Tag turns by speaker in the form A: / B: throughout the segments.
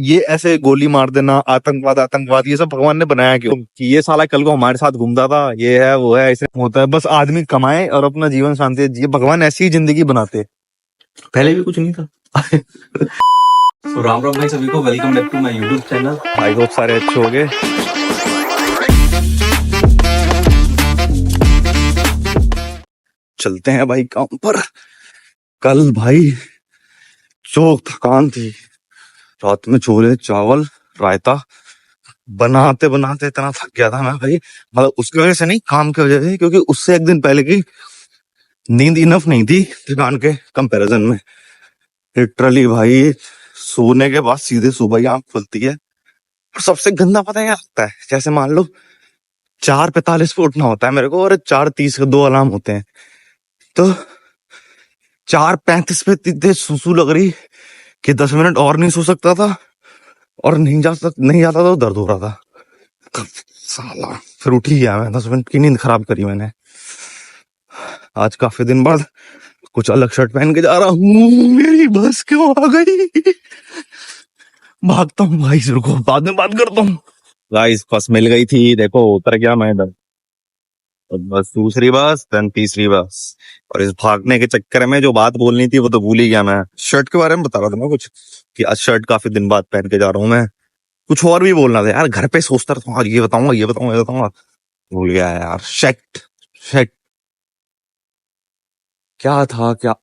A: ये ऐसे गोली मार देना, आतंकवाद आतंकवाद, ये सब भगवान ने बनाया क्यों? कि ये साला कल को हमारे साथ घूमता था, ये है वो है, ऐसे होता है। बस आदमी कमाए और अपना जीवन शांति जिए, भगवान ऐसी ही जिंदगी बनाते। पहले भी कुछ नहीं था।
B: तो राम राम भाई सभी को, welcome back to my YouTube channel.
A: भाई बहुत सारे अच्छे हो गए। चलते हैं भाई काम पर। कल भाई जो थकान थी, रात में छोले चावल रायता बनाते बनाते इतना थक गया था मैं भाई। मतलब उसकी वजह से नहीं, काम की वजह से, क्योंकि उससे एक दिन पहले की नींद इनफ नहीं थी थकान के कंपैरिजन में। लिटरली भाई सोने के बाद सीधे सुबह ही आंख खुलती है। और सबसे गंदा पता है क्या लगता है? जैसे मान लो 4:45 पे उठना होता है मेरे को और 4:30 के 2 अलार्म होते हैं, तो 4:35 पे इतनी सुसु लग रही कि 10 मिनट और नहीं सो सकता था, और नहीं जाता तो दर्द हो रहा था। साला फिर उठ ही गया मैं, 10 मिनट की नींद खराब करी मैंने। आज काफी दिन बाद कुछ अलग शर्ट पहन के जा रहा हूँ। मेरी बस क्यों आ गई? भागता हूँ भाई, रुको बाद में बात करता हूँ। गाइस बस मिल गई थी, देखो उतर गया मैं इधर। बस दूसरी बस, देन तीसरी बस। और इस भागने के चक्कर में जो बात बोलनी थी वो तो भूल ही गया मैं। शर्ट के बारे में बता रहा था मैं कुछ, कि आज शर्ट काफी दिन बाद पहन के जा रहा हूँ मैं। कुछ और भी बोलना था यार, घर पे सोचता रहता हूँ ये बताऊंगा ये बताऊंगा ये बताऊंगा, भूल गया यार। शेट शेट क्या था क्या,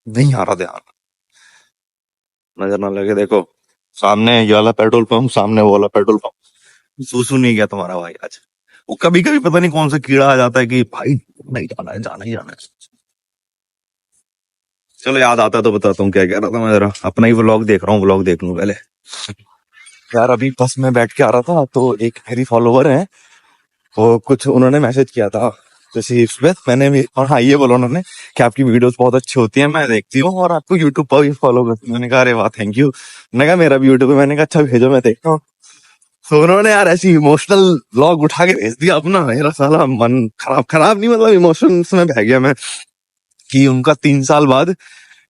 A: नहीं आ रहा ध्यान। नजर ना लगे, देखो सामने ये वाला पेट्रोल पंप, सामने वो वाला पेट्रोल पंप। सूसू नहीं गया तुम्हारा भाई आज। वो कभी कभी पता नहीं कौन सा कीड़ा आ जाता है कि भाई नहीं जाना है, जाना ही जाना है। चलो याद आता है तो बताता हूँ क्या कह रहा था मैं। जरा अपना ही व्लॉग देख रहा हूँ, व्लॉग देख लूं पहले। यार अभी बस में बैठ के आ रहा था तो एक मेरी फॉलोवर है, वो कुछ उन्होंने मैसेज किया था जैसे इस पे मैंने भी, और हाँ ये बोला उन्होंने कि आपकी वीडियोस बहुत अच्छी होती हैं, मैं देखती हूँ और आपको यूट्यूब पर भी फॉलो करती हूँ। मैंने कहा अरे वाह थैंक यू। मैंने कहा मेरा भी यूट्यूब है, मैंने कहा अच्छा भेजो मैं देखता हूँ। तो उन्होंने यार ऐसी इमोशनल व्लॉग उठा के भेज दिया अपना, मेरा साला मन खराब खराब नहीं, मतलब इमोशंस में बह गया मैं। कि उनका 3 साल बाद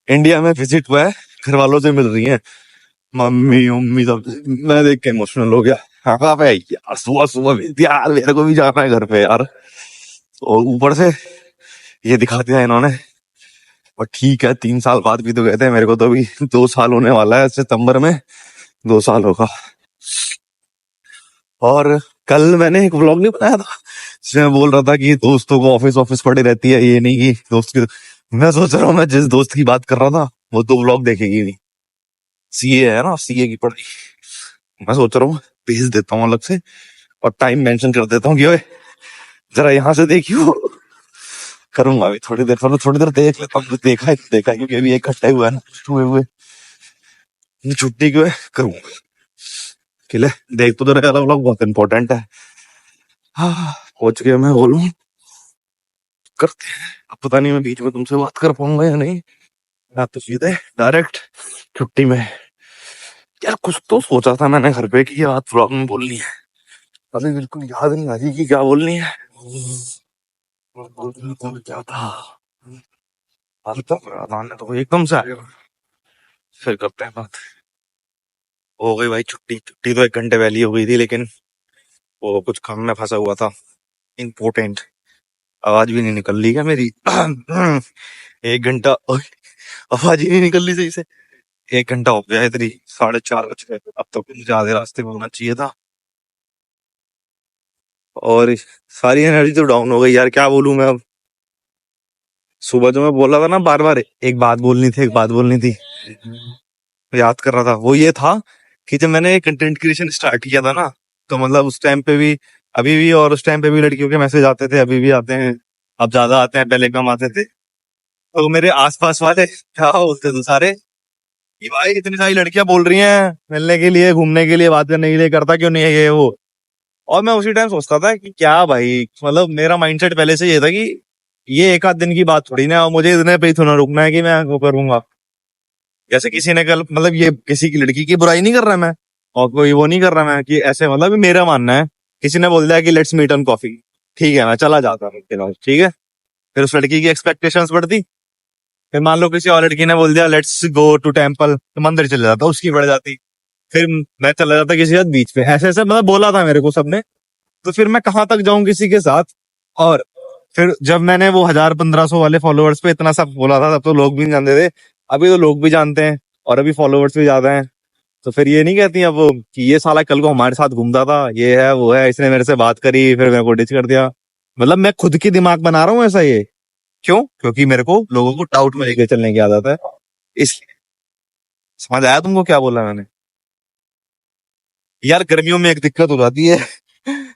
A: इंडिया में विजिट हुआ है, घर वालों से मिल रही है, मम्मी उम्मी सब। मैं देख के इमोशनल हो गया। हाँ कहा पे यार सुबह सुबह भेज दिया यार, मेरे को भी जाना है घर पे यार। और ऊपर से ये दिखा दिया इन्होंने। और ठीक है 3 साल बाद भी तो कहते हैं, मेरे को तो अभी 2 साल होने वाला है, सितंबर में 2 साल होगा। और कल मैंने एक व्लॉग नहीं बनाया था जिसमें बोल रहा था कि दोस्तों को ऑफिस ऑफिस पड़ी रहती है, ये नहीं कि दोस्त की। मैं सोच रहा हूँ मैं जिस दोस्त की बात कर रहा था वो तो व्लॉग देखेगी नहीं। सीए है ना, सीए की पढ़ाई। मैं सोच रहा हूँ भेज देता हूँ अलग से और टाइम मेंशन कर देता हूँ कि ओए जरा यहाँ से देखियो। करूंगा अभी थोड़ी देर, पर थोड़ी देर देख लेता हूँ। देखा है क्योंकि अभी एक घंटे हुआ है ना, हुए छुट्टी क्यों है, करूंगा। किले देख तो रहा व्लॉग बहुत इंपॉर्टेंट है। हाँ पहुंच गया मैं, बोलूं करते हैं। अब पता नहीं मैं बीच में तुमसे बात कर पाऊंगा या नहीं, या तो सीधे डायरेक्ट छुट्टी में। यार कुछ तो सोचा था मैंने घर पे कि ये बात व्लॉग में बोलनी है, अभी बिल्कुल याद नहीं आ रही कि क्या बोलनी है। बोलनी तो क्या था, तो एकदम से आएगा। फिर करते हैं बात। हो गई भाई छुट्टी, छुट्टी तो 1 घंटे पहले हो गई थी, लेकिन वो कुछ काम में फंसा हुआ था इम्पोर्टेंट। आवाज भी नहीं निकल रही क्या मेरी? 1 घंटा आवाज ही नहीं निकल रही सही से। 1 घंटा हो गया इधर ही, 4:30 बज गए। अब तो मुझे आधे रास्ते में होना चाहिए था और सारी एनर्जी तो डाउन हो गई यार, क्या बोलूं मैं अब। सुबह जो मैं बोला था ना, बार बार एक बात बोलनी थी, एक बात बोलनी थी, याद कर रहा था। वो ये था कि जब मैंने कंटेंट क्रिएशन स्टार्ट किया था ना, तो मतलब उस टाइम पे भी, अभी भी, और उस टाइम पे भी लड़कियों के मैसेज आते थे, अभी भी आते हैं। अब ज्यादा आते हैं, पहले कम आते थे। तो मेरे आसपास वाले क्या बोलते थे सारे कि भाई इतनी सारी लड़कियां बोल रही हैं मिलने के लिए, घूमने के लिए, बात करने के लिए, करता क्यों नहीं है ये वो। और मैं उसी टाइम सोचता था कि क्या भाई, मतलब मेरा माइंडसेट पहले से ये था कि ये एक आध दिन की बात थोड़ी ना, और मुझे इतने पे ही थोड़ा रुकना है कि मैं वो करूंगा। जैसे किसी ने कल, मतलब ये किसी की लड़की की बुराई नहीं कर रहा मैं, और कोई वो नहीं कर रहा मैं कि ऐसे, मतलब मेरा मानना है। किसी ने बोल दिया कि लेट्स मीट ऑन कॉफी, ठीक है मैं चला जाता हूँ, ठीक है। फिर उस लड़की की एक्सपेक्टेशंस बढ़ती। फिर मान लो किसी और लड़की ने बोल दिया लेट्स गो टू टेम्पल, तो मंदिर चले जाता, उसकी बढ़ जाती। फिर मैं चला जाता किसी के साथ बीच पे, ऐसे ऐसे मतलब बोला था मेरे को सबने। तो फिर मैं कहाँ तक जाऊं किसी के साथ। और फिर जब मैंने वो 1000-1500 वाले फॉलोअर्स पे इतना सब बोला था, तब तो लोग भी नहीं जानते थे। अभी तो लोग भी जानते हैं और अभी फॉलोअर्स भी ज्यादा हैं। तो फिर ये नहीं कहती अब वो कि ये साला कल को हमारे साथ घूमता था, ये है वो है, इसने मेरे से बात करी फिर मेरे को डिच कर दिया। मतलब मैं खुद की दिमाग बना रहा हूँ ऐसा ये। क्यों? क्योंकि मेरे को लोगों को डाउट में लेके चलने की आदत है, इसलिए। समझ आया तुमको क्या बोला मैंने? यार गर्मियों में एक दिक्कत हो जाती है,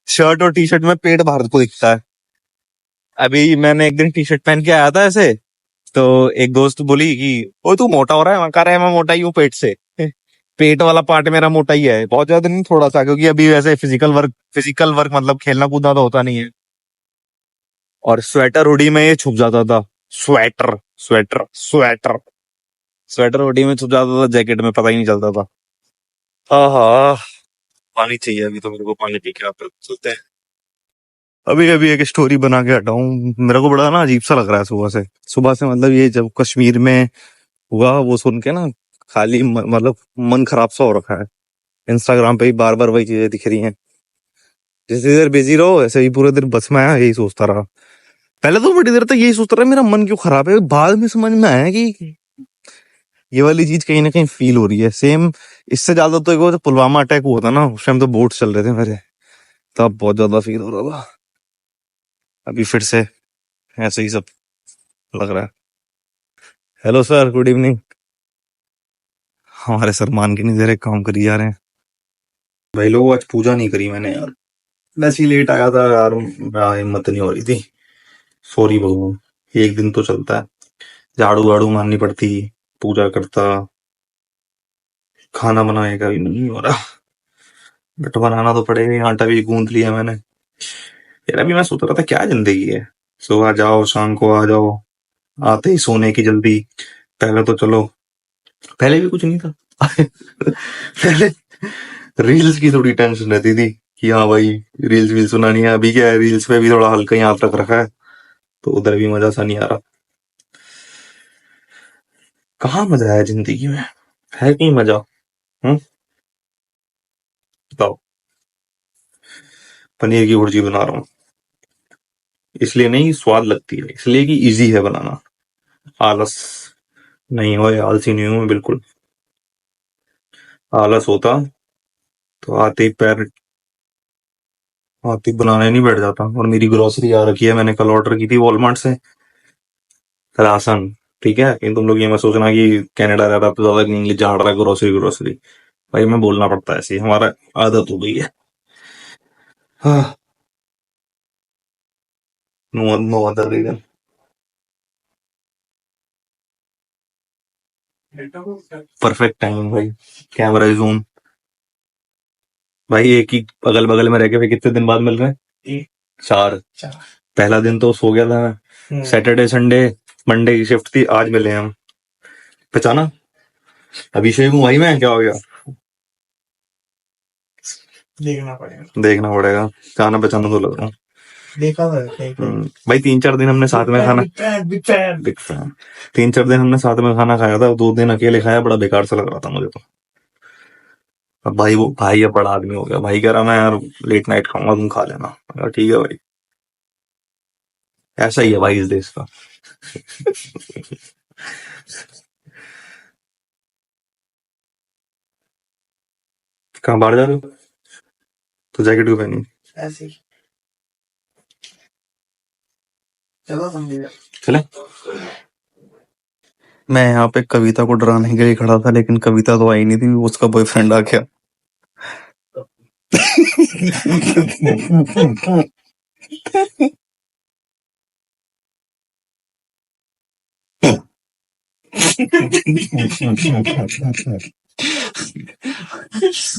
A: शर्ट और टी शर्ट में पेट बाहर को दिखता है। अभी मैंने एक दिन टी शर्ट पहन के आया था ऐसे, तो एक दोस्त बोली कि ओ तू मोटा हो रहा है। मैं कह रहा है मैं मोटा ही हूँ पेट से। पेट वाला पार्ट मेरा मोटा ही है, बहुत ज्यादा नहीं, थोड़ा सा, क्योंकि अभी वैसे फिजिकल वर्क मतलब खेलना कूदना तो होता नहीं है। और स्वेटर हुडी में ये छुप जाता था। Sweater sweater sweater sweater hoodie में छुप जाता था, जैकेट में पता ही नहीं चलता था। हाँ, पानी चाहिए अभी तो मेरे को, पानी पी के आप चलते हैं। अभी अभी एक स्टोरी बना के हटा हूँ, मेरे को बड़ा ना अजीब सा लग रहा है सुबह से मतलब ये जब कश्मीर में हुआ वो सुन के ना, खाली मतलब मन खराब सा हो रखा है। इंस्टाग्राम पे ही बार बार वही चीजें दिख रही हैं। जितनी देर बिजी रहो ऐसे ही पूरे दिन बस में आया यही सोचता रहा। पहले तो बड़ी देर तक यही सोचता रहा मेरा मन क्यों खराब है, बाद में समझ में आया कि ये वाली चीज कहीं ना कहीं फील हो रही है सेम। इससे ज्यादा तो एक वो जो पुलवामा अटैक हुआ था ना, उस टाइम तो बोट चल रहे थे मेरे, तब बहुत ज्यादा फील हो रहा था। अभी फिर से ऐसे ही सब लग रहा है। Hello sir, good evening. हमारे सर मान के नहीं दे रहे, काम करी जा रहे हैं। भाई लोग आज पूजा नहीं करी मैंने यार, वैसे ही लेट आया था यार, हिम्मत नहीं हो रही थी। सॉरी भगवान, एक दिन तो चलता है, झाड़ू वाड़ू मारनी पड़ती, पूजा करता, खाना बनाने का भी नहीं हो रहा। बट बनाना तो पड़ेगा, आटा भी गूंद लिया मैंने। यार अभी मैं सोच रहा था क्या जिंदगी है, सुबह जाओ शाम को आ जाओ, आते ही सोने की जल्दी। पहले तो चलो, पहले भी कुछ नहीं था। पहले रील्स की थोड़ी टेंशन रहती थी कि हाँ भाई रील्स वील्स बनानी है। अभी क्या है, रील्स पे भी थोड़ा हल्का ही हाथ रख रखा है, तो उधर भी मजा सा नहीं आ रहा। कहाँ मजा है जिंदगी में, है कहीं मजा? हम्म, बताओ। पनीर की भुर्जी बना रहा हूँ, इसलिए नहीं स्वाद लगती है, इसलिए कि इजी है बनाना। आलस नहीं हो, आलसी नहीं हूं मैं बिल्कुल। आलस होता तो आते ही बनाने नहीं बैठ जाता। और मेरी ग्रोसरी आ रखी है, मैंने कल ऑर्डर की थी वॉलमार्ट से, राशन। ठीक है, लेकिन तुम लोग ये मत सोचना कि कनाडा रहता तो ज्यादा इंग्लिश झाड़ रहा है ग्रोसरी ग्रोसरी। भाई मैं बोलना पड़ता है, ऐसी हमारा आदत हो गई है। हाँ, no other reason. Perfect timing भाई, कैमरा इज ऑन। भाई एक ही अगल बगल में रह के फिर कितने दिन बाद मिल रहे हैं? 4। पहला दिन तो सो गया था मैं, सैटरडे संडे मंडे की शिफ्ट थी, आज मिले हम। पहचाना? अभिषेक हूँ भाई मैं, क्या हो गया? देखना पड़ेगा, जाना पहचाना तो लग रहा हूँ।
C: देखा था
A: भाई 3-4 दिन हमने साथ में खाना, बिग फैन। 3-4 दिन हमने साथ में खाना खाया था, 2 दिन अकेले खाया, बड़ा बेकार सा लग रहा था मुझे तो। अब भाई वो भाई अब बड़ा आदमी हो गया, भाई कह रहा मैं यार लेट नाइट खाऊंगा, तुम खा लेना। मैं कहा, ठीक है भाई, ऐसा ही है भाई इस देश का। कहाँ बाहर जा रहे हो? तो जैकेट क्यों पहनी?
C: ऐसे ही चलो समझिए।
A: चले। मैं यहाँ पे कविता को डराने के लिए खड़ा था, लेकिन कविता तो आई नहीं थी, उसका बॉयफ्रेंड आ गया।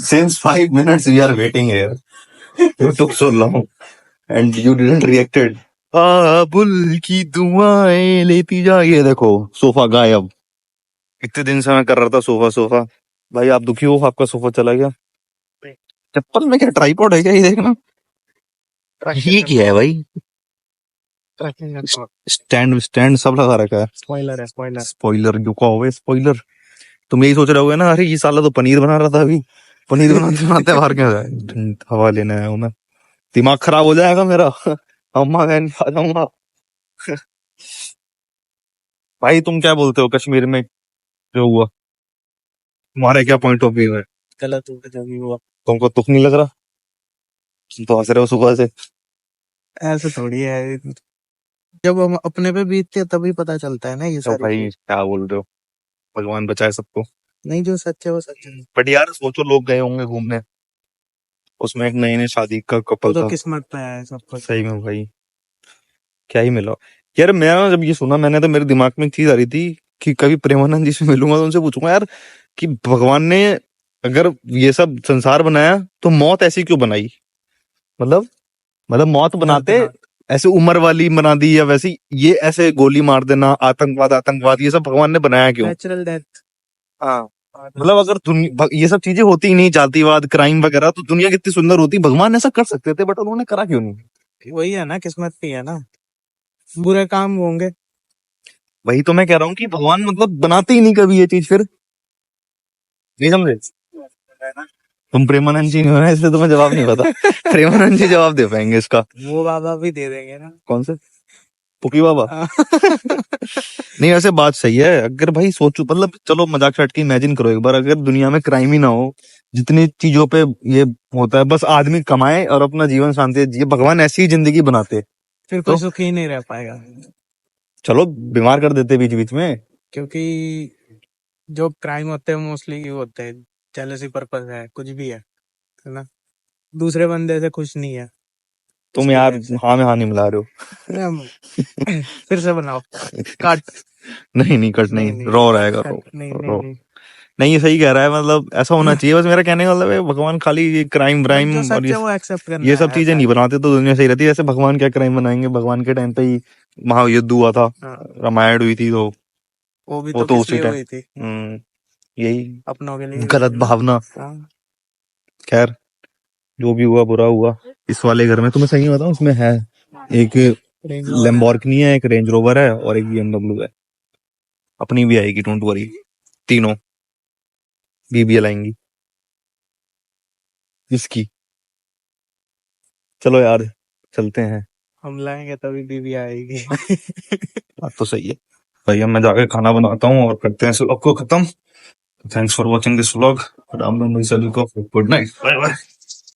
A: Since 5 minutes we are waiting here. You took so long and you didn't reacted. Bull की दुआएं लेती जा। ये देखो सोफा गायब। इतने दिन से मैं कर रहा था सोफा सोफा। भाई आप दुखी हो, आपका सोफा चला गया। चप्पल में क्या ट्राइपॉड है क्या? ये देखना, ये क्या है भाई? स्टैंड स्टैंड सब लगा रखा है।
C: स्पॉइलर है।
A: स्पॉइलर जो का होवे स्पॉइलर। तुम यही सोच रहे होगे ना, अरे ये साला तो पनीर बना रहा था अभी। पनीर बनाते बनाते बाहर क्यों जाए, हवा लेने आया हूँ मैं, दिमाग खराब हो जाएगा मेरा। अम्मा कहने आ जाऊंगा। भाई तुम क्या बोलते हो कश्मीर में जो हुआ, तुम्हारे क्या पॉइंट ऑफ व्यू है?
C: गलत हो गया जो भी हुआ।
A: तुमको तुक नहीं लग रहा? तुम तो हंस रहे हो सुबह से।
C: ऐसे थोड़ी है, जब हम अपने पे बीतते हैं तभी पता चलता है ना ये
A: तो
C: सारी
A: भाई
C: चीज।
A: क्या बोल रहे हो, भगवान बचाए सबको।
C: नहीं, जो सच है वो सच है।
A: बट यार सोचो, लोग गए होंगे घूमने, उसमें एक नई नई शादी का
C: वो
A: कपल
C: तो
A: था।
C: किस्मत पे है सब कुछ।
A: सही में भाई, क्या ही मिला। यार मैं ना जब ये सुना, मैंने तो मेरे दिमाग में एक चीज आ रही थी कि कभी प्रेमानंद जी से मिलूंगा तो उनसे पूछूंगा यार कि भगवान ने अगर ये सब संसार बनाया तो मौत ऐसी क्यों बनाई, मतलब मौत बनाते
C: दर्दनाक।
A: ऐसे उम्र वाली बना दी या वैसी, ये ऐसे गोली मार देना, आतंकवाद आतंकवाद ये सब भगवान ने बनाया क्यों?
C: Natural death.
A: हाँ, मतलब अगर ये सब चीजें होती ही नहीं, जातिवाद क्राइम वगैरह, तो दुनिया कितनी सुंदर होती। भगवान ऐसा कर सकते थे बट उन्होंने करा क्यों नहीं?
C: वही है ना, किस्मत पे है ना, बुरे काम होंगे।
A: वही तो मैं कह रहा हूँ कि भगवान मतलब बनाते ही नहीं कभी ये चीज, फिर नहीं समझे? तुम प्रेमानंद जी नहीं हो ना, इसलिए तुम्हें जवाब नहीं पता। प्रेमानंद जी जवाब दे पाएंगे इसका।
C: वो बाबा भी दे देंगे ना।
A: कौन से पुकी बाबा? नहीं वैसे बात सही है, अगर भाई सोचो, मतलब चलो मजाक छट के इमेजिन करो एक बार, अगर दुनिया में क्राइम ही ना हो, जितनी चीजों पे ये होता है, बस आदमी कमाए और अपना जीवन शांति से जिए, भगवान ऐसी ही जिंदगी बनाते
C: फिर
A: तो
C: कोई सुखी नहीं रह पाएगा,
A: चलो बीमार कर देते बीच बीच में।
C: क्योंकि जो क्राइम होते हैं मोस्टली ये होते हैं जेलसी पर्पस है, कुछ भी है ना, दूसरे बंदे से खुश नहीं है।
A: तुम
C: इसकी
A: यार
C: वजह से
A: हाँ में हाँ नहीं मिला रहे हो।
C: फिर से बनाओ, काट।
A: नहीं नहीं कट नहीं,
C: नहीं,
A: रॉ रहेगा, रो
C: कट नहीं,
A: रो।
C: नहीं।
A: नहीं ये सही कह रहा है, मतलब ऐसा होना चाहिए, बस मेरा कहने का मतलब है भगवान खाली ये क्राइम
C: बट जो
A: व्राइम और
C: सच है वो एक्सेप्ट करना
A: ये सब
C: है,
A: चीजें
C: ऐसा
A: नहीं
C: है।
A: बनाते तो दुनिया सही रहती है। जैसे भगवान क्या क्राइम बनाएंगे, भगवान के टाइम पे ही महायुद्ध हुआ था,
C: हाँ,
A: रामायण हुई थी, तो
C: वो भी
A: वो
C: तो
A: तो
C: किस
A: उसी
C: लिए
A: टाइम।
C: हुई थी?
A: यही
C: अपनों के लिए हुई
A: गलत
C: थी ना।
A: भावना।
C: हाँ,
A: खैर जो भी हुआ बुरा हुआ। इस वाले घर में तुम्हें सही बताऊं, उसमें है एक
C: रेंज रोवर है।
A: लैम्बोर्गिनी है, एक रेंज रोवर है और एक BMW है। अपनी भी आएगी, डोंट वरी, तीनों BBL आएंगी इसकी। चलो यार चलते हैं।
C: हम लाएंगे तभी बीवी आएगी।
A: बात तो सही है भाई, अब मैं जाके खाना बनाता हूँ और करते हैं इस व्लॉग को खत्म। Thanks for watching this vlog. Ram Ram भाई सभी को, गुड नाइट, बाय बाय।